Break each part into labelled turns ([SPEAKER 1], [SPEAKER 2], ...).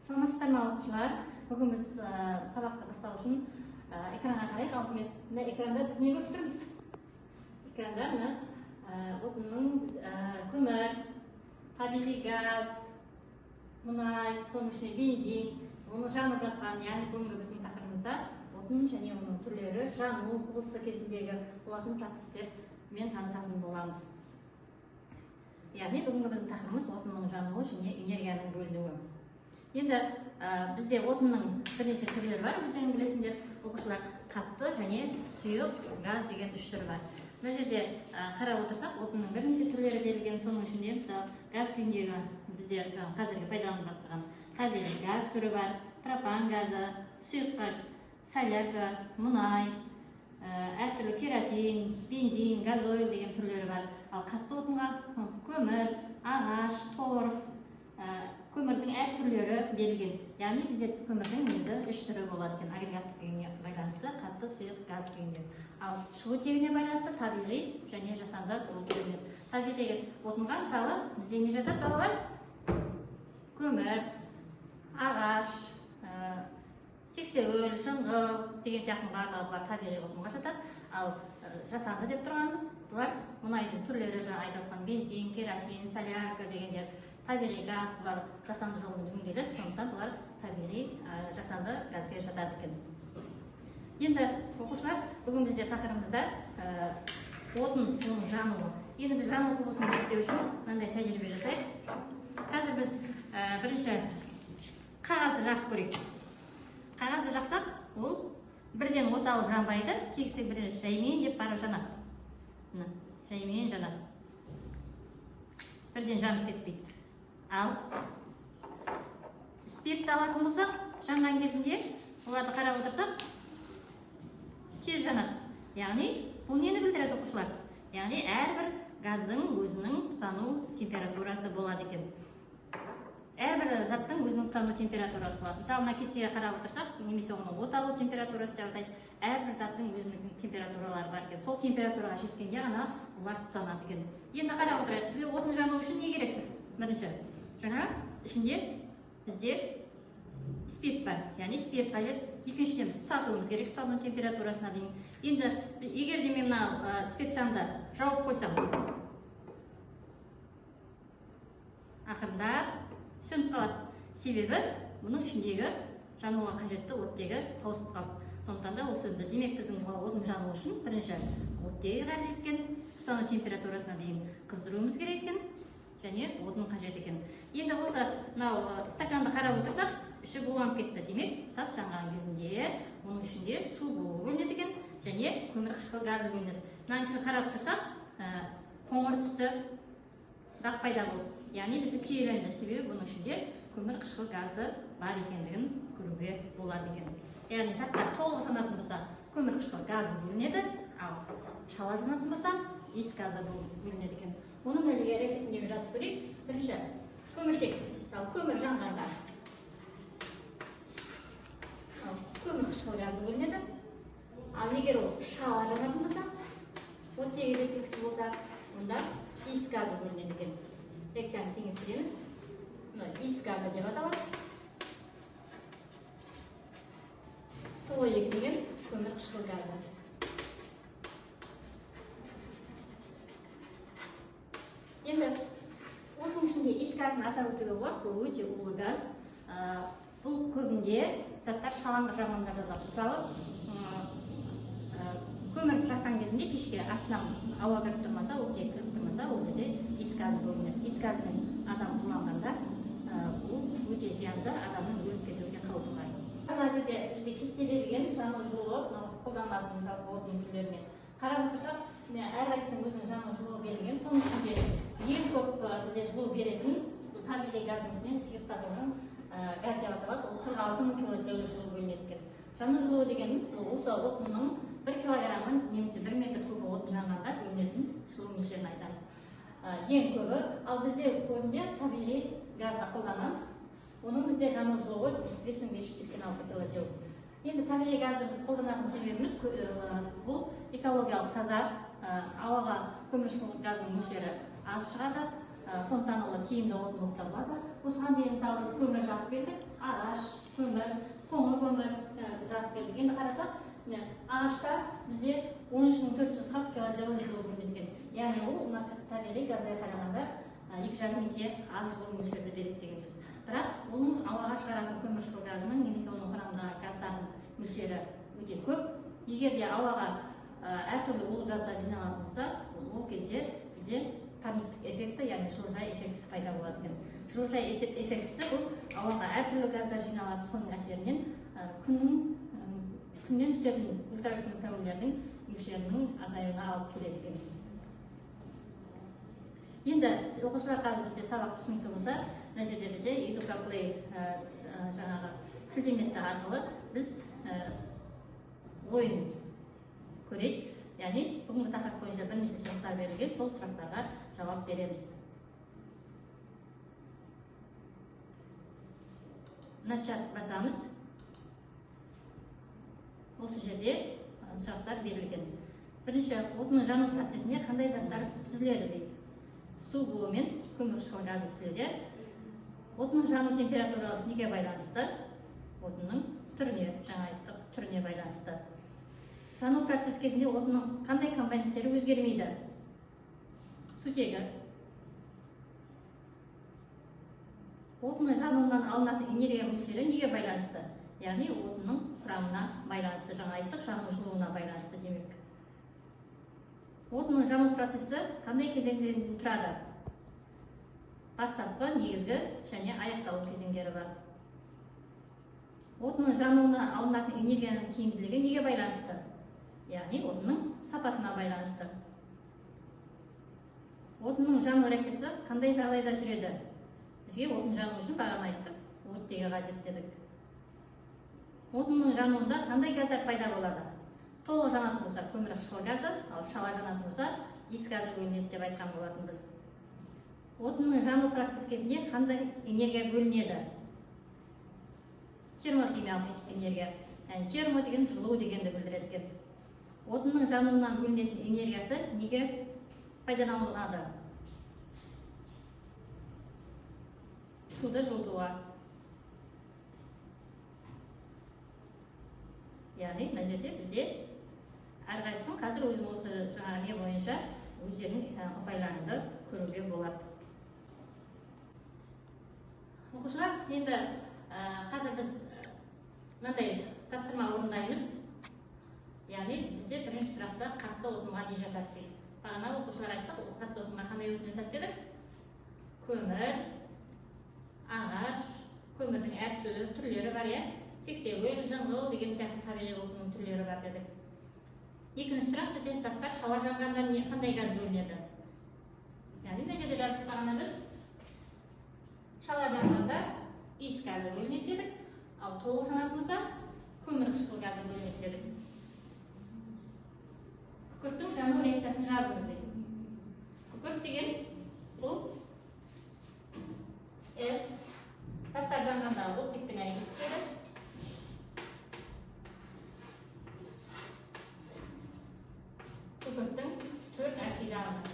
[SPEAKER 1] Саламатсыздар ма оқушылар? Бүгін біз сабақты бастау үшін экранға қарайық. Алдымен экранда біз не көріп тұрмыз? Экранда отынның көмір, табиғи газ, мұнай, соның ішінде бензин, оны жанып жатқан, яғни бүгінгі біздің тақырыбымызда отын және оның түрлері, жану құбылысы кезіндегі болатын процестермен танысатын боламыз. Яғни бүгінгі біздің тақырыбымыз отынның жануы және энергияның бөлінуі. Енді бізде отынның бірнеше түрлері бар, өздерің білесіңдер оқушылар, қатты және сұйық газ деген үш түрі бар. Мына жерде қарап отырсақ, отынның бірнеше түрлері берілген, соның ішінде мысалы газ күйіндегі бізде қазіргі пайдаланылып жатқан табиғи газ түрі бар, пропан газы, сұйыққа солярка, мұнай, әртүрлі керосин, бензин, газойл деген түрлері бар. Ал қатты отынға көмір, ағаш, торф, көмірдің әр түрлері берілген. Яғни бізде көмірдің негізі үш түрі болады екен. Агрегаттық күйіне байланысты қатты, сұйық, газ күйінде. Ал шығу тегіне байланысты табиғи және жасанды болып бөлінеді. Табиғи отынға мысалы бізде не жатады балалар? Көмір, ағаш, сексеуіл, жыңғыл деген сияқты барлығы бұлар табиғи отынға жатады. Ал жасанды деп тұрғанымыз бұлар мұнайдың түрлері, жаңа айтылған бензин, керосин, солярка дегендер, табиғи газ, бұлар жасанды жолмен өңделеді, сондықтан бұлар табиғи жасанды газға жатады екен. Енді оқушылар, бүгін бізде тақырыбымызда отын, оның жануы. Енді біз жану құбылысын зерттеу үшін мынандай тәжірибе жасайық. Қазір біз бірінші қағазды жағып көрейік. Қағазды жақсақ, ол бірден от алып жанбайды, тегісі бірінші жаймен деп барып жанады. Жаймен жанады. Бірден жанып кетпейді. Ал спиртті алатын болсақ, жанған кезінде оларды қарап отырсақ, тез жанады. Яғни, бұл нені білдіреді оқушылар? Яғни, әрбір газдың өзінің тұтану температурасы болады екен. Әрбір заттың өзінің тұтану температурасы болады. Мысалы, мына кесеге қарап отырсақ, немесе оның от алу температурасы деп атайды, әрбір заттың өзінің температуралары бар екен. Сол температураға жеткенде ғана олар тұтанады екен. Енді қарап отырайық, бізге отын жану үшін не керек? Бірінші, жаңа ішінде бізде спирт бар, яғни спирт қажет. Екіншіден тұтатуымыз керек, тұтану температурасына дейін. Енді егер де мен мына спирт жанды жауып қойсам, ақырындап сөніп қалады. Себебі бұның ішіндегі жануға қажетті оттегі таусылып қалды. Сондықтан да ол сөнді. Демек біздің отын жану үшін бірінші оттегі қажет екен, тұтану температурасына дейін қыздыруымыз керек екен, және отын қажет екен. Енді осы мынау стаканды қарап отырсақ, іші буланып кетті. Демек, сап жанған кезінде оның ішінде су бөлінеді екен, және көмірқышқыл газы бөлінеді. Мынаның ішін қарап тұрсақ, қоңыр түсті дақ пайда болды. Яғни бізді күйеленді, себебі бұның ішінде көмірқышқыл газы бар екендігін көруге болады екен. Яғни заттар толық жанатын болса, көмірқышқыл газы бөлінеді, ал шала жанатын болса, иіс газы бөлінеді екен. Оның нәтижеге рецептіндегі жазып көрейік. Бірінші, көміртек. Мысалы, көмір жанғанда көмірқышқыл газы бөлінеді. Ал егер ол шала жанатын болса, оттегі жеткіліксіз болса, онда иіс газы бөлінеді екен. Реакцияны теңестіреміз. Иіс газы деп аталады. SO2 деген көмірқышқыл газы. Енді осының ішінде иіс газын атап өтуге болады, бұл өте улы газ. Бұл көбінде заттар шалаңғы жанғанда жазылады. Мысалы, көмірді жаққан кезінде пешке астынан ауа кіріп тұрмаса, оттегі кіріп тұрмаса, ол жерде иіс газы бөлінеді. Иіс газымен адам уланғанда бұл өте зиянды, адамның өліп кетуіне қаупі бар. Мына жерде бізде кестелеген жану жылуы қолданылатын жалпы отын түрлерімен қарап отырсақ, әрқайсысының өзінің жану жылуы берілген. Соның ішінде ең көп бізде жылу беретін табиғи газдың үстінен сұйықтатылған газ деп аталады. Ол 46 мың килоджоуль жылу бөлінеді екен. Жану жылуы дегеніміз бұл осы отынның 1 килограммын немесе 1 метр кубі отын жанғанда бөлінетін жылу мөлшерін айтамыз. Ең көбі, ал бізде көбінде табиғи газды қолданамыз. Оның бізде жану жылуы 35.586 килоджоуль. Енді табиғи газды біз қолданатын себебіміз бұл экологиялық таза, ауаға көмірқышқыл газының мөлшері аз шығады, сондықтан ол тиімді отын болып табылады. Осыған дейін мысалы біз көмір жағып бердік, ағаш, көмір, қоңыр көмір жағып бердік. Енді қарасақ, ағашта бізде 13.440 килоджоуль жылу бөлінген. Яғни ол табиғи газға қарағанда 2,5 есе аз жылу мөлшерде береді деген сөз. Бірақ оның ауаға шығаратын көміршыл газының немесе оның құрамындағы газдардың мөлшері өте көп. Егер де ауаға әртүрлі улы газдар жиналатын болса, ол кезде бізде парниктік эффекті, яғни жылыжай эффектісі пайда болады екен. Жылыжай эффектісі бұл ауаға әртүрлі газдар жиналады, соның әсерінен күннен түсетін ультрафиолет сәулелердің мөлшерінің азаюына алып келеді екен. Енді оқушылар қазір бізде сабақ түсінікті болса, мына жерде бізде EducaPlay жаңағы сілтемесі арқылы біз ойын көрейік. Яғни бүгінгі тақырып бойынша бірнеше сұрақтар берілген, сол сұрақтарға жауап береміз. Начат басамыз. Осы жерде сұрақтар берілген. Бірінші, отынның жану процесінде қандай заттар түзіледі дейді. Су буы мен көмірқышқыл газы түзіледі. Отынның жану температурасы неге байланысты? Отынның түріне, жаңа айттық, түріне байланысты. Жану процесс кезінде отынның қандай компоненттері өзгермейді? Сутегі. Отынның жануынан алынатын энергия мөлшері неге байланысты? Яғни отынның құрамына байланысты, жаңа айттық, жану жылуына байланысты демек. Отынның жану процесі қандай кезеңдерден тұрады? Бастапқы, негізгі және аяқталу кезеңдері бар. Отынның жануына алынатын энергияның тиімділігі неге байланысты? Яғни отынның сапасына байланысты. Отынның жану реакциясы қандай жағдайда жүреді? Бізге отын жану үшін бағана айттық, оттегі қажет дедік. Отынның жануында қандай газдар пайда болады? Толық жанатын болса көмірқышқыл газы, ал шала жанатын болса иіс газы бөлінеді деп айтқан болатынбыз. Отынның жану процесс кезінде қандай энергия бөлінеді? Термохимиялық энергия. Яғни термо деген жылу дегенді білдіреді екен. Отынның жануынан бөлінетін энергиясы неге пайдаланылады? Суды жылытуға. Яғни мына жерде бізде әрқайсысын қазір өзің осы жаңағы не бойынша өздерінің ұпайларыңды көруге болады. Оқушылар, енді қазір біз мынандай тапсырма орындаймыз. Яғни бізде бірінші сұрақта қатты отынға не жатады дейді. Бағана оқушылар айттық, қатты отынға қандай отын жатады дедік? Көмір, ағаш, көмірдің әртүрлі түрлері бар, сексеуіл, жыңғыл деген сияқты табиғи отынның түрлері бар дедік. Екінші сұрақ, бізден заттар шала жанғанда қандай газ бөлінеді? Яғни мына жерде жазып қалғанда біз шала жанғанда иіс газы бөлінеді дедік, ал толық жанатын болса көмірқышқыл газы бөлінеді дедік. Күкірттің жану реакциясын жазыңыз дейді. Күкірт деген бұл С заттар жанғанда оттектің әрекеті түседі. Күкірттің төрт оксиді алынады.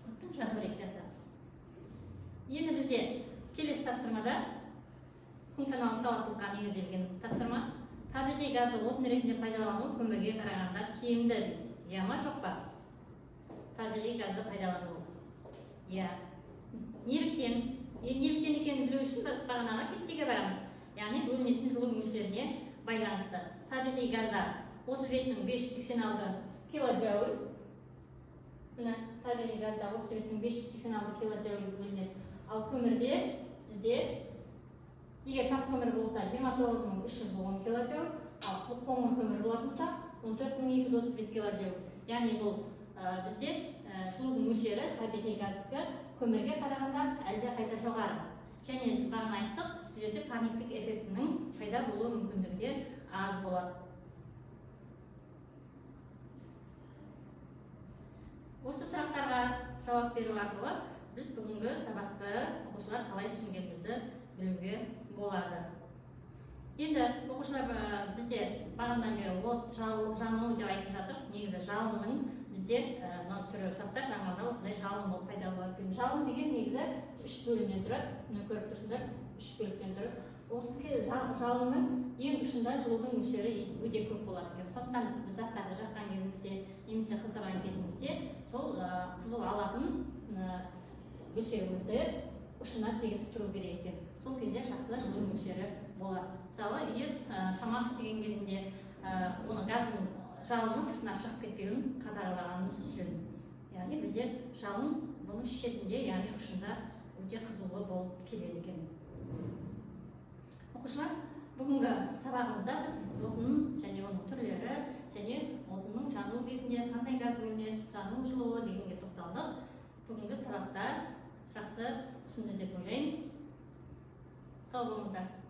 [SPEAKER 1] Күкірттің жану реакциясы. Енді бізде келесі тапсырмада функционалдық сауаттылыққа негізделген тапсырма. Табиғи газы отын ретінде пайдалану көмірге қарағанда тиімді дейді. Иә ма, жоқ па? Табиғи газды пайдалану. Иә. Неліктен екенін білу үшін біз бағанаға кестеге барамыз. Яғни бөлінетін жылу мөлшеріне байланысты. Табиғи газда 35.586 килоджоуль. Мына табиғи газда 35.586 килоджоуль бөлінеді. Ал көмірде бізде егер тас көмір болса 29.310 килоджоуль, ал қоңыр көмір болатын болса 14.235 килоджоуль. Яғни бұл бізде жылудың мөлшері табиғи газдікі көмірге қарағанда әлде қайда жоғары. Және бағана айттық, бұл жерде парниктік эффектінің пайда болу мүмкіндігі де аз болады. Осы сұрақтарға жауап беру арқылы біз бүгінгі сабақты оқушылар қалай түсінгенімізді білуге болады. Енді оқушылар бізде бағанадан бері от жану деп айтып жатыр. Негізі жалынның бізде мына түрі заттар жаңағыда осындай жалын болып пайда болады. Жалын деген негізі 3 бөлімнен тұрады. Міне көріп тұрсыздар, 3 бөліктен тұрады. Осы жалынның ең ұшында жылудың мөлшері өте көп болады екен. Сондықтан біз заттарды жаққан кезімізде немесе қыздырған кезімізде сол қызу алатын мөлшерімізді ұшына тигізіп тұру керек екен. Сол кезде жақсы жылу мөлшері болады. Мысалы, егер тамақ істеген кезінде оның газдың жалыны сыртына шығып кетпеуін қадағалағанымыз жөн. Яғни бізде жалын бұның шетінде, яғни ұшында өте қызулы болып келеді екен. Оқушылар, бүгінгі сабағымызда біз отын және оның түрлері және отынның жану кезінде қандай газ бөлінеді, жану жылуы дегенге тоқталдық. Бүгінгі сабақта жақсы түсінді деп ойлаймын. Сау болыңыздар.